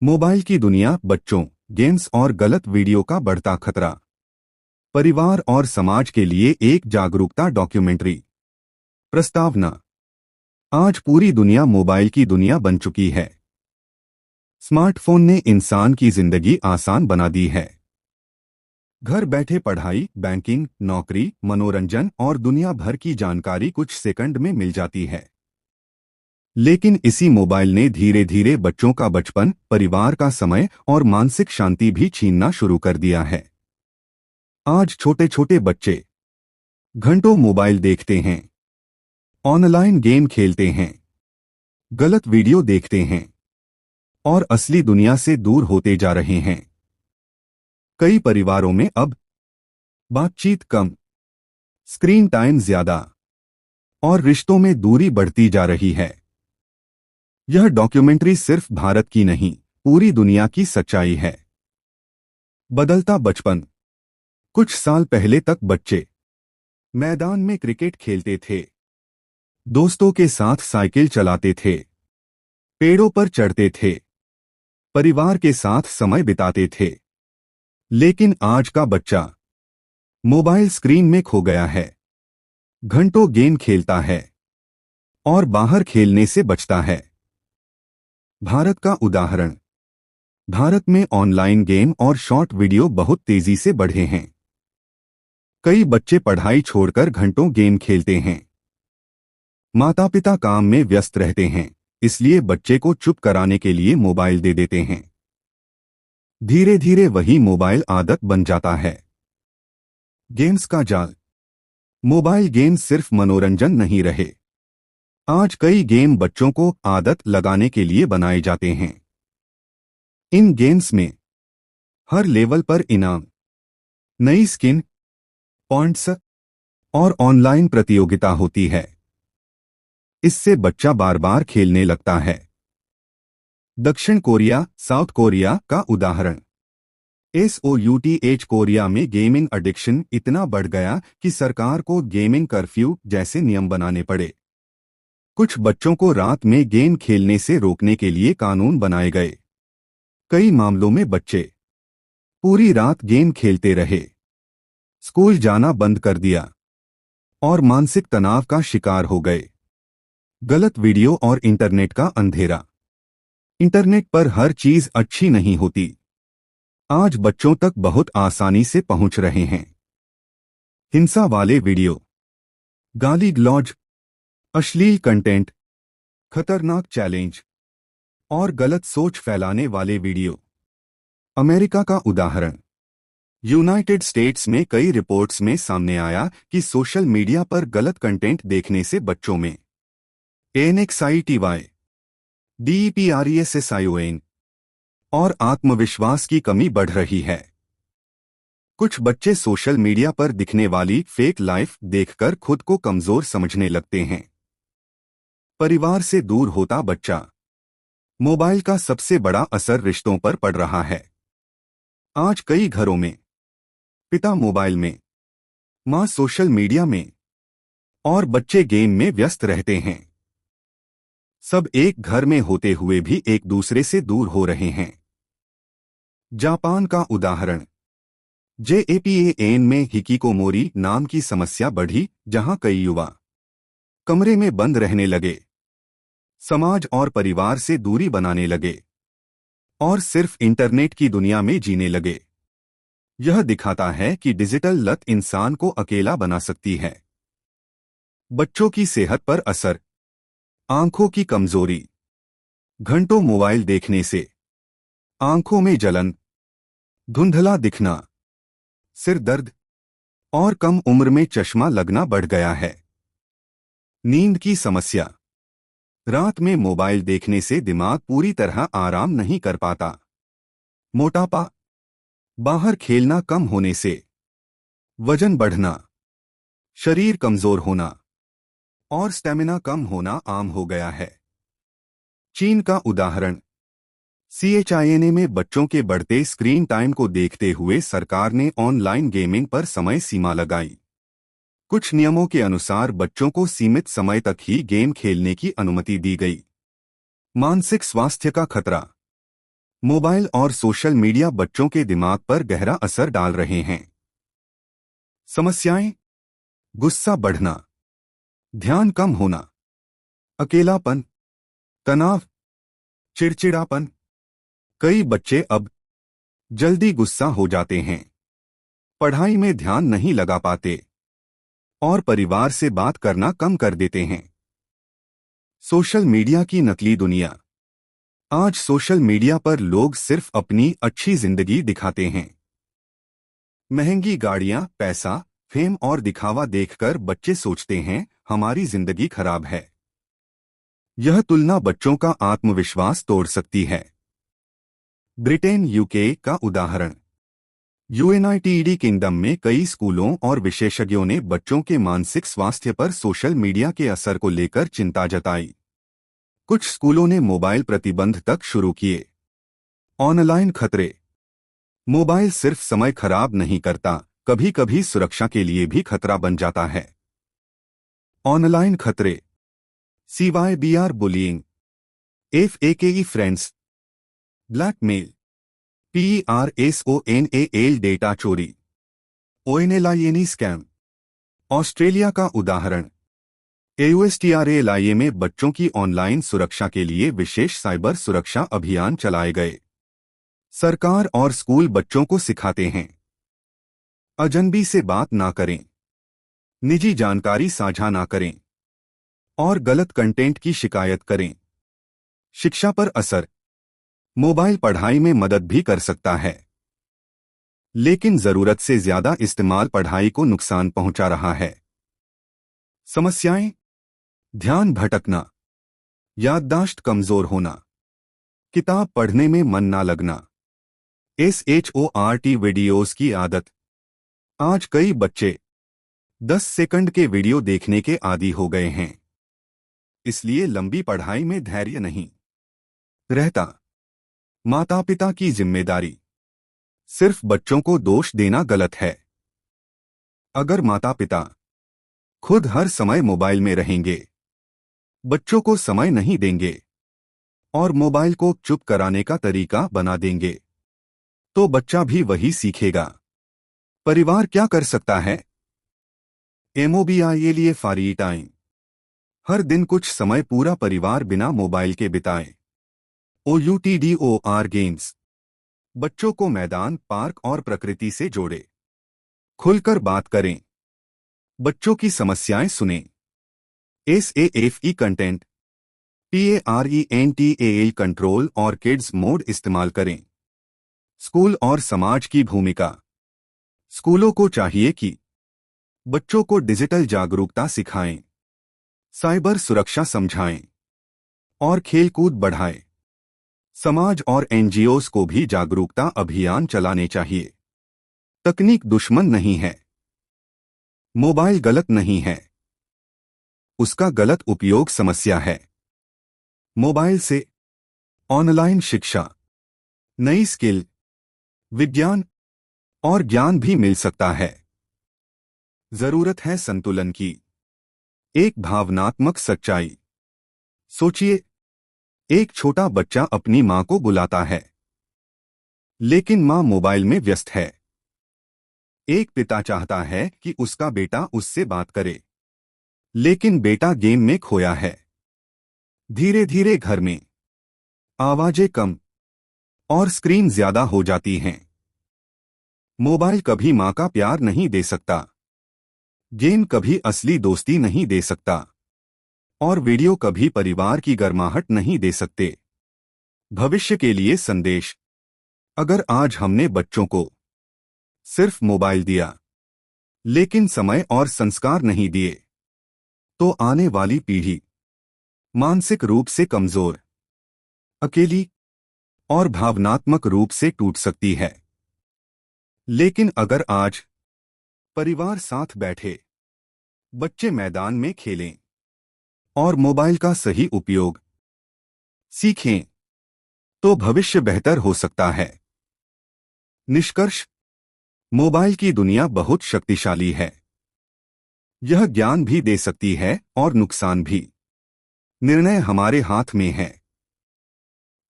Mobile की दुनिया, बच्चों, गेम्स और गलत वीडियो का बढ़ता खतरा। परिवार और समाज के लिए एक जागरूकता डॉक्यूमेंट्री। प्रस्तावना। आज पूरी दुनिया मोबाइल की दुनिया बन चुकी है। स्मार्टफोन ने इंसान की जिंदगी आसान बना दी है। घर बैठे पढ़ाई, बैंकिंग, नौकरी, मनोरंजन और दुनिया भर की जानकारी कुछ सेकंड में मिल जाती है। लेकिन इसी मोबाइल ने धीरे धीरे बच्चों का बचपन, परिवार का समय और मानसिक शांति भी छीनना शुरू कर दिया है। आज छोटे छोटे बच्चे घंटों मोबाइल देखते हैं, ऑनलाइन गेम खेलते हैं, गलत वीडियो देखते हैं और असली दुनिया से दूर होते जा रहे हैं। कई परिवारों में अब बातचीत कम, स्क्रीन टाइम ज्यादा और रिश्तों में दूरी बढ़ती जा रही है। यह डॉक्यूमेंट्री सिर्फ भारत की नहीं, पूरी दुनिया की सच्चाई है। बदलता बचपन। कुछ साल पहले तक बच्चे मैदान में क्रिकेट खेलते थे, दोस्तों के साथ साइकिल चलाते थे, पेड़ों पर चढ़ते थे, परिवार के साथ समय बिताते थे। लेकिन आज का बच्चा मोबाइल स्क्रीन में खो गया है, घंटों गेम खेलता है और बाहर खेलने से बचता है। भारत का उदाहरण। भारत में ऑनलाइन गेम और शॉर्ट वीडियो बहुत तेजी से बढ़े हैं। कई बच्चे पढ़ाई छोड़कर घंटों गेम खेलते हैं। माता पिता काम में व्यस्त रहते हैं, इसलिए बच्चे को चुप कराने के लिए मोबाइल दे देते हैं। धीरे धीरे वही मोबाइल आदत बन जाता है। गेम्स का जाल। मोबाइल गेम्स सिर्फ मनोरंजन नहीं रहे। आज कई गेम बच्चों को आदत लगाने के लिए बनाए जाते हैं। इन गेम्स में हर लेवल पर इनाम, नई स्किन, पॉइंट्स और ऑनलाइन प्रतियोगिता होती है। इससे बच्चा बार बार खेलने लगता है। दक्षिण कोरिया, साउथ कोरिया का उदाहरण। कोरिया में गेमिंग एडिक्शन इतना बढ़ गया कि सरकार को गेमिंग कर्फ्यू जैसे नियम बनाने पड़े। कुछ बच्चों को रात में गेम खेलने से रोकने के लिए कानून बनाए गए। कई मामलों में बच्चे पूरी रात गेम खेलते रहे, स्कूल जाना बंद कर दिया और मानसिक तनाव का शिकार हो गए। गलत वीडियो और इंटरनेट का अंधेरा। इंटरनेट पर हर चीज अच्छी नहीं होती। आज बच्चों तक बहुत आसानी से पहुंच रहे हैं। हिंसा वाले वीडियो, गाली गलौज, अश्लील कंटेंट, खतरनाक चैलेंज और गलत सोच फैलाने वाले वीडियो। अमेरिका का उदाहरण। यूनाइटेड स्टेट्स में कई रिपोर्ट्स में सामने आया कि सोशल मीडिया पर गलत कंटेंट देखने से बच्चों में एनएक्साइटी, डिप्रेशन और आत्मविश्वास की कमी बढ़ रही है। कुछ बच्चे सोशल मीडिया पर दिखने वाली फेक लाइफ देखकर खुद को कमजोर समझने लगते हैं। परिवार से दूर होता बच्चा। मोबाइल का सबसे बड़ा असर रिश्तों पर पड़ रहा है। आज कई घरों में पिता मोबाइल में, मां सोशल मीडिया में और बच्चे गेम में व्यस्त रहते हैं। सब एक घर में होते हुए भी एक दूसरे से दूर हो रहे हैं। जापान का उदाहरण। जापान में हिकिकोमोरी नाम की समस्या बढ़ी, जहां कई युवा कमरे में बंद रहने लगे, समाज और परिवार से दूरी बनाने लगे और सिर्फ इंटरनेट की दुनिया में जीने लगे। यह दिखाता है कि डिजिटल लत इंसान को अकेला बना सकती है। बच्चों की सेहत पर असर। आंखों की कमजोरी। घंटों मोबाइल देखने से आंखों में जलन, धुंधला दिखना, सिर दर्द और कम उम्र में चश्मा लगना बढ़ गया है। नींद की समस्या। रात में मोबाइल देखने से दिमाग पूरी तरह आराम नहीं कर पाता। मोटापा। बाहर खेलना कम होने से वजन बढ़ना, शरीर कमजोर होना और स्टेमिना कम होना आम हो गया है। चीन का उदाहरण। चाइना में बच्चों के बढ़ते स्क्रीन टाइम को देखते हुए सरकार ने ऑनलाइन गेमिंग पर समय सीमा लगाई। कुछ नियमों के अनुसार बच्चों को सीमित समय तक ही गेम खेलने की अनुमति दी गई। मानसिक स्वास्थ्य का खतरा। मोबाइल और सोशल मीडिया बच्चों के दिमाग पर गहरा असर डाल रहे हैं। समस्याएं: गुस्सा बढ़ना, ध्यान कम होना, अकेलापन, तनाव, चिड़चिड़ापन। कई बच्चे अब जल्दी गुस्सा हो जाते हैं, पढ़ाई में ध्यान नहीं लगा पाते और परिवार से बात करना कम कर देते हैं। सोशल मीडिया की नकली दुनिया। आज सोशल मीडिया पर लोग सिर्फ अपनी अच्छी जिंदगी दिखाते हैं। महंगी गाड़ियां, पैसा, फेम और दिखावा देखकर बच्चे सोचते हैं हमारी जिंदगी खराब है। यह तुलना बच्चों का आत्मविश्वास तोड़ सकती है। ब्रिटेन यूके का उदाहरण। यूनाइटेड किंगडम में कई स्कूलों और विशेषज्ञों ने बच्चों के मानसिक स्वास्थ्य पर सोशल मीडिया के असर को लेकर चिंता जताई। कुछ स्कूलों ने मोबाइल प्रतिबंध तक शुरू किए। ऑनलाइन खतरे। मोबाइल सिर्फ समय खराब नहीं करता, कभी कभी सुरक्षा के लिए भी खतरा बन जाता है। ऑनलाइन खतरे: CYBR bullying, FAKE friends, blackmail, PRSONAL data चोरी, ONLINE स्कैम। ऑस्ट्रेलिया का उदाहरण। AUSTRALIA में बच्चों की ऑनलाइन सुरक्षा के लिए विशेष साइबर सुरक्षा अभियान चलाए गए। सरकार और स्कूल बच्चों को सिखाते हैं अजनबी से बात ना करें, निजी जानकारी साझा ना करें और गलत कंटेंट की शिकायत करें। शिक्षा पर असर। मोबाइल पढ़ाई में मदद भी कर सकता है, लेकिन जरूरत से ज्यादा इस्तेमाल पढ़ाई को नुकसान पहुंचा रहा है। समस्याएं: ध्यान भटकना, याददाश्त कमजोर होना, किताब पढ़ने में मन ना लगना, SHORT वीडियोस की आदत। आज कई बच्चे 10 सेकंड के वीडियो देखने के आदी हो गए हैं, इसलिए लंबी पढ़ाई में धैर्य नहीं रहता। माता पिता की जिम्मेदारी। सिर्फ बच्चों को दोष देना गलत है। अगर माता पिता खुद हर समय मोबाइल में रहेंगे, बच्चों को समय नहीं देंगे और मोबाइल को चुप कराने का तरीका बना देंगे, तो बच्चा भी वही सीखेगा। परिवार क्या कर सकता है? MOBI लिए फारी टाइम। हर दिन कुछ समय पूरा परिवार बिना मोबाइल के बिताएं। OUTDOR games. बच्चों को मैदान, पार्क और प्रकृति से जोड़े। खुलकर बात करें। बच्चों की समस्याएं सुनें। SAFE कंटेंट, PARENTAL कंट्रोल और किड्स मोड इस्तेमाल करें। स्कूल और समाज की भूमिका। स्कूलों को चाहिए कि बच्चों को डिजिटल जागरूकता सिखाएं, साइबर सुरक्षा समझाएं और खेलकूद बढ़ाएं। समाज और NGOs को भी जागरूकता अभियान चलाने चाहिए। तकनीक दुश्मन नहीं है। मोबाइल गलत नहीं है, उसका गलत उपयोग समस्या है। मोबाइल से ऑनलाइन शिक्षा, नई स्किल, विज्ञान और ज्ञान भी मिल सकता है। जरूरत है संतुलन की। एक भावनात्मक सच्चाई। सोचिए, एक छोटा बच्चा अपनी मां को बुलाता है, लेकिन मां मोबाइल में व्यस्त है। एक पिता चाहता है कि उसका बेटा उससे बात करे, लेकिन बेटा गेम में खोया है। धीरे धीरे घर में आवाजें कम और स्क्रीन ज्यादा हो जाती हैं। मोबाइल कभी मां का प्यार नहीं दे सकता, गेम कभी असली दोस्ती नहीं दे सकता और वीडियो कभी परिवार की गर्माहट नहीं दे सकते। भविष्य के लिए संदेश। अगर आज हमने बच्चों को सिर्फ मोबाइल दिया, लेकिन समय और संस्कार नहीं दिए, तो आने वाली पीढ़ी मानसिक रूप से कमजोर, अकेली और भावनात्मक रूप से टूट सकती है। लेकिन अगर आज परिवार साथ बैठे, बच्चे मैदान में खेलें और मोबाइल का सही उपयोग सीखें, तो भविष्य बेहतर हो सकता है। निष्कर्ष: मोबाइल की दुनिया बहुत शक्तिशाली है। यह ज्ञान भी दे सकती है और नुकसान भी। निर्णय हमारे हाथ में है।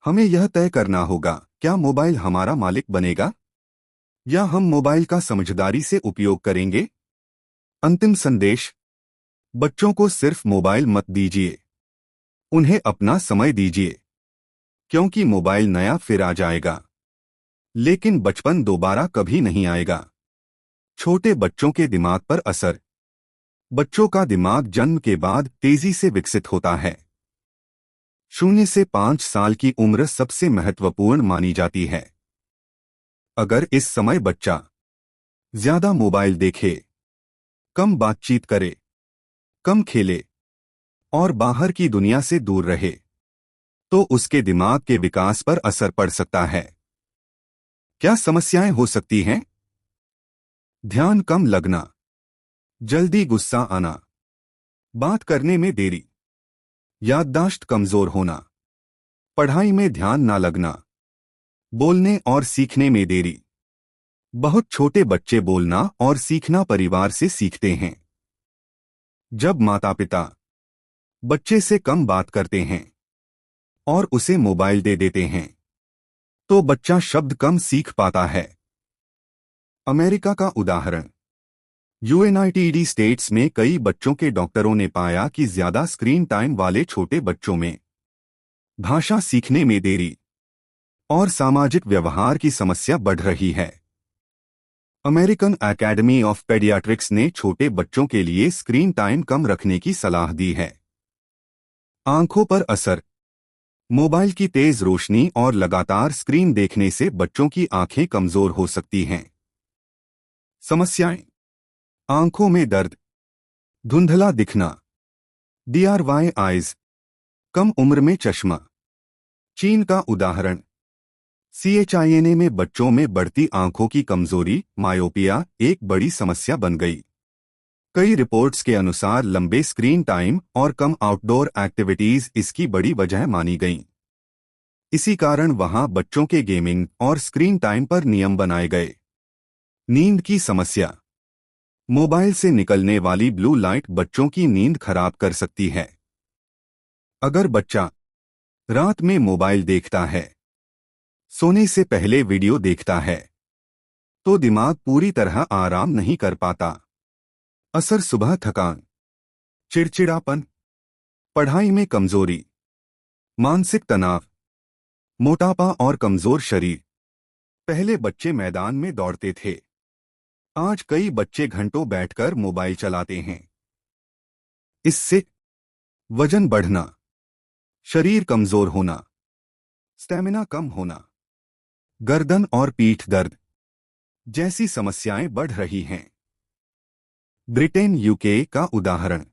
हमें यह तय करना होगा क्या मोबाइल हमारा मालिक बनेगा या हम मोबाइल का समझदारी से उपयोग करेंगे? अंतिम संदेश। बच्चों को सिर्फ मोबाइल मत दीजिए, उन्हें अपना समय दीजिए, क्योंकि मोबाइल नया फिर आ जाएगा, लेकिन बचपन दोबारा कभी नहीं आएगा। छोटे बच्चों के दिमाग पर असर। बच्चों का दिमाग जन्म के बाद तेजी से विकसित होता है। 0 से 5 साल की उम्र सबसे महत्वपूर्ण मानी जाती है। अगर इस समय बच्चा ज्यादा मोबाइल देखे, कम बातचीत करे, कम खेले और बाहर की दुनिया से दूर रहे, तो उसके दिमाग के विकास पर असर पड़ सकता है। क्या समस्याएं हो सकती हैं? ध्यान कम लगना, जल्दी गुस्सा आना, बात करने में देरी, याददाश्त कमजोर होना, पढ़ाई में ध्यान ना लगना, बोलने और सीखने में देरी। बहुत छोटे बच्चे बोलना और सीखना परिवार से सीखते हैं। जब माता पिता बच्चे से कम बात करते हैं और उसे मोबाइल दे देते हैं, तो बच्चा शब्द कम सीख पाता है। अमेरिका का उदाहरण। यूएनआईटीडी स्टेट्स में कई बच्चों के डॉक्टरों ने पाया कि ज्यादा स्क्रीन टाइम वाले छोटे बच्चों में भाषा सीखने में देरी और सामाजिक व्यवहार की समस्या बढ़ रही है। अमेरिकन एकेडमी ऑफ पेडियाट्रिक्स ने छोटे बच्चों के लिए स्क्रीन टाइम कम रखने की सलाह दी है। आंखों पर असर। मोबाइल की तेज रोशनी और लगातार स्क्रीन देखने से बच्चों की आंखें कमजोर हो सकती हैं। समस्याएं। आंखों में दर्द, धुंधला दिखना, DRY आइज, कम उम्र में चश्मा। चीन का उदाहरण। CHINA में बच्चों में बढ़ती आंखों की कमजोरी, मायोपिया, एक बड़ी समस्या बन गई। कई रिपोर्ट्स के अनुसार लंबे स्क्रीन टाइम और कम आउटडोर एक्टिविटीज इसकी बड़ी वजह मानी गईं। इसी कारण वहां बच्चों के गेमिंग और स्क्रीन टाइम पर नियम बनाए गए। नींद की समस्या। मोबाइल से निकलने वाली ब्लू लाइट बच्चों की नींद खराब कर सकती है। अगर बच्चा रात में मोबाइल देखता है, सोने से पहले वीडियो देखता है, तो दिमाग पूरी तरह आराम नहीं कर पाता। असर सुबह थकान, चिड़चिड़ापन, पढ़ाई में कमजोरी, मानसिक तनाव, मोटापा और कमजोर शरीर। पहले बच्चे मैदान में दौड़ते थे, आज कई बच्चे घंटों बैठकर मोबाइल चलाते हैं। इससे वजन बढ़ना, शरीर कमजोर होना, स्टेमिना कम होना, गर्दन और पीठ दर्द जैसी समस्याएं बढ़ रही हैं। ब्रिटेन UK का उदाहरण।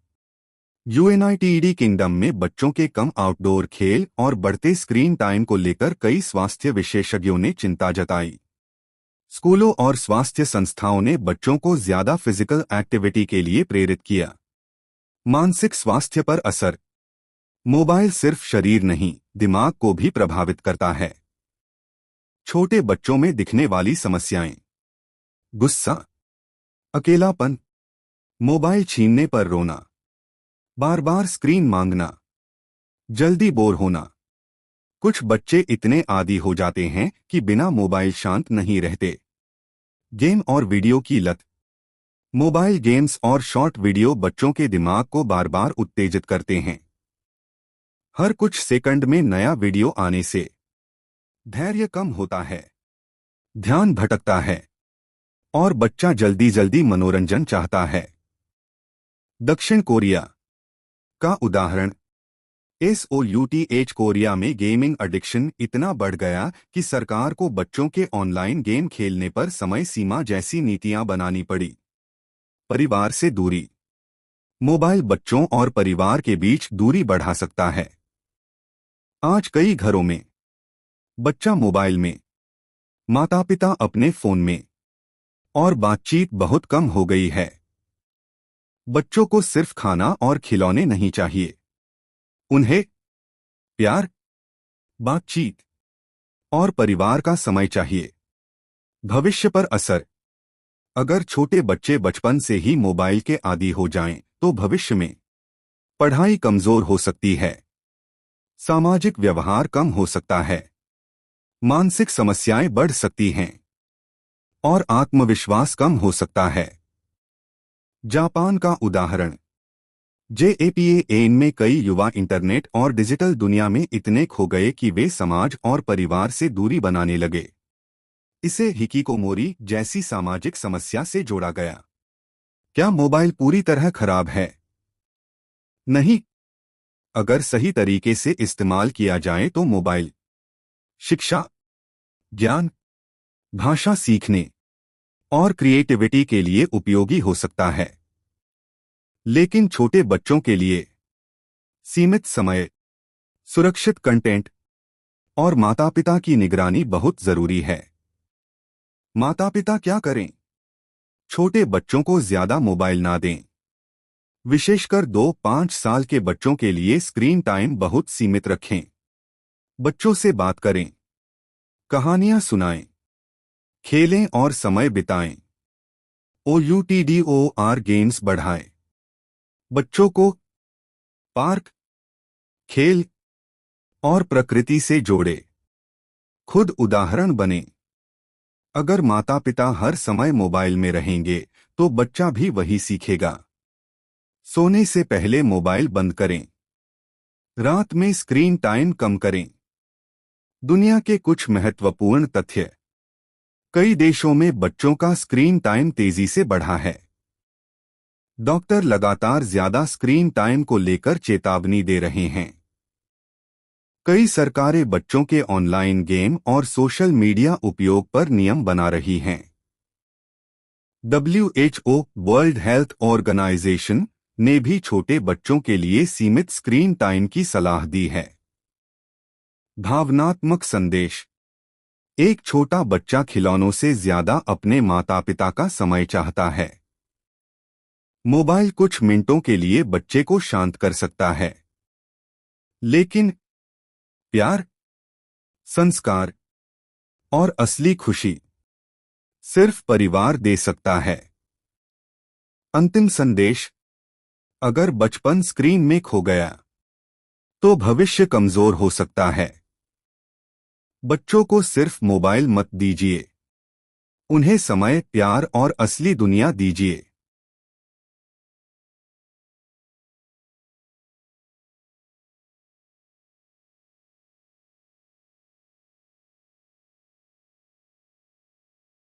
यूएनआईटीडी किंगडम में बच्चों के कम आउटडोर खेल और बढ़ते स्क्रीन टाइम को लेकर कई स्वास्थ्य विशेषज्ञों ने चिंता जताई। स्कूलों और स्वास्थ्य संस्थाओं ने बच्चों को ज्यादा फिजिकल एक्टिविटी के लिए प्रेरित किया। मानसिक स्वास्थ्य पर असर। मोबाइल सिर्फ शरीर नहीं, दिमाग को भी प्रभावित करता है। छोटे बच्चों में दिखने वाली समस्याएं। गुस्सा, अकेलापन, मोबाइल छीनने पर रोना, बार बार स्क्रीन मांगना, जल्दी बोर होना। कुछ बच्चे इतने आदी हो जाते हैं कि बिना मोबाइल शांत नहीं रहते। गेम और वीडियो की लत। मोबाइल गेम्स और शॉर्ट वीडियो बच्चों के दिमाग को बार बार उत्तेजित करते हैं। हर कुछ सेकंड में नया वीडियो आने से धैर्य कम होता है, ध्यान भटकता है और बच्चा जल्दी जल्दी मनोरंजन चाहता है। दक्षिण कोरिया का उदाहरण। SOUTH कोरिया में गेमिंग एडिक्शन इतना बढ़ गया कि सरकार को बच्चों के ऑनलाइन गेम खेलने पर समय सीमा जैसी नीतियां बनानी पड़ी। परिवार से दूरी। मोबाइल बच्चों और परिवार के बीच दूरी बढ़ा सकता है। आज कई घरों में बच्चा मोबाइल में, माता पिता अपने फोन में और बातचीत बहुत कम हो गई है। बच्चों को सिर्फ खाना और खिलौने नहीं चाहिए, उन्हें प्यार, बातचीत और परिवार का समय चाहिए। भविष्य पर असर। अगर छोटे बच्चे बचपन से ही मोबाइल के आदी हो जाएं, तो भविष्य में पढ़ाई कमजोर हो सकती है, सामाजिक व्यवहार कम हो सकता है, मानसिक समस्याएं बढ़ सकती हैं और आत्मविश्वास कम हो सकता है। जापान का उदाहरण। JAPAN में कई युवा इंटरनेट और डिजिटल दुनिया में इतने खो गए कि वे समाज और परिवार से दूरी बनाने लगे। इसे हिकिकोमोरी जैसी सामाजिक समस्या से जोड़ा गया। क्या मोबाइल पूरी तरह खराब है? नहीं। अगर सही तरीके से इस्तेमाल किया जाए तो मोबाइल शिक्षा, ज्ञान, भाषा सीखने और क्रिएटिविटी के लिए उपयोगी हो सकता है। लेकिन छोटे बच्चों के लिए सीमित समय, सुरक्षित कंटेंट और माता-पिता की निगरानी बहुत जरूरी है। माता-पिता क्या करें? छोटे बच्चों को ज्यादा मोबाइल ना दें। विशेषकर 2-5 साल के बच्चों के लिए स्क्रीन टाइम बहुत सीमित रखें। बच्चों से बात करें, कहानियां सुनाएं, खेलें और समय बिताएं। OUTDOR गेम्स बढ़ाएं। बच्चों को पार्क, खेल और प्रकृति से जोड़े। खुद उदाहरण बने। अगर माता-पिता हर समय मोबाइल में रहेंगे तो बच्चा भी वही सीखेगा। सोने से पहले मोबाइल बंद करें। रात में स्क्रीन टाइम कम करें। दुनिया के कुछ महत्वपूर्ण तथ्य। कई देशों में बच्चों का स्क्रीन टाइम तेजी से बढ़ा है। डॉक्टर लगातार ज्यादा स्क्रीन टाइम को लेकर चेतावनी दे रहे हैं। कई सरकारें बच्चों के ऑनलाइन गेम और सोशल मीडिया उपयोग पर नियम बना रही हैं। WHO वर्ल्ड हेल्थ ऑर्गेनाइजेशन ने भी छोटे बच्चों के लिए सीमित स्क्रीन टाइम की सलाह दी है। भावनात्मक संदेश। एक छोटा बच्चा खिलौनों से ज्यादा अपने माता-पिता का समय चाहता है। मोबाइल कुछ मिनटों के लिए बच्चे को शांत कर सकता है, लेकिन प्यार, संस्कार और असली खुशी सिर्फ परिवार दे सकता है। अंतिम संदेश। अगर बचपन स्क्रीन में खो गया तो भविष्य कमजोर हो सकता है। बच्चों को सिर्फ मोबाइल मत दीजिए, उन्हें समय, प्यार और असली दुनिया दीजिए।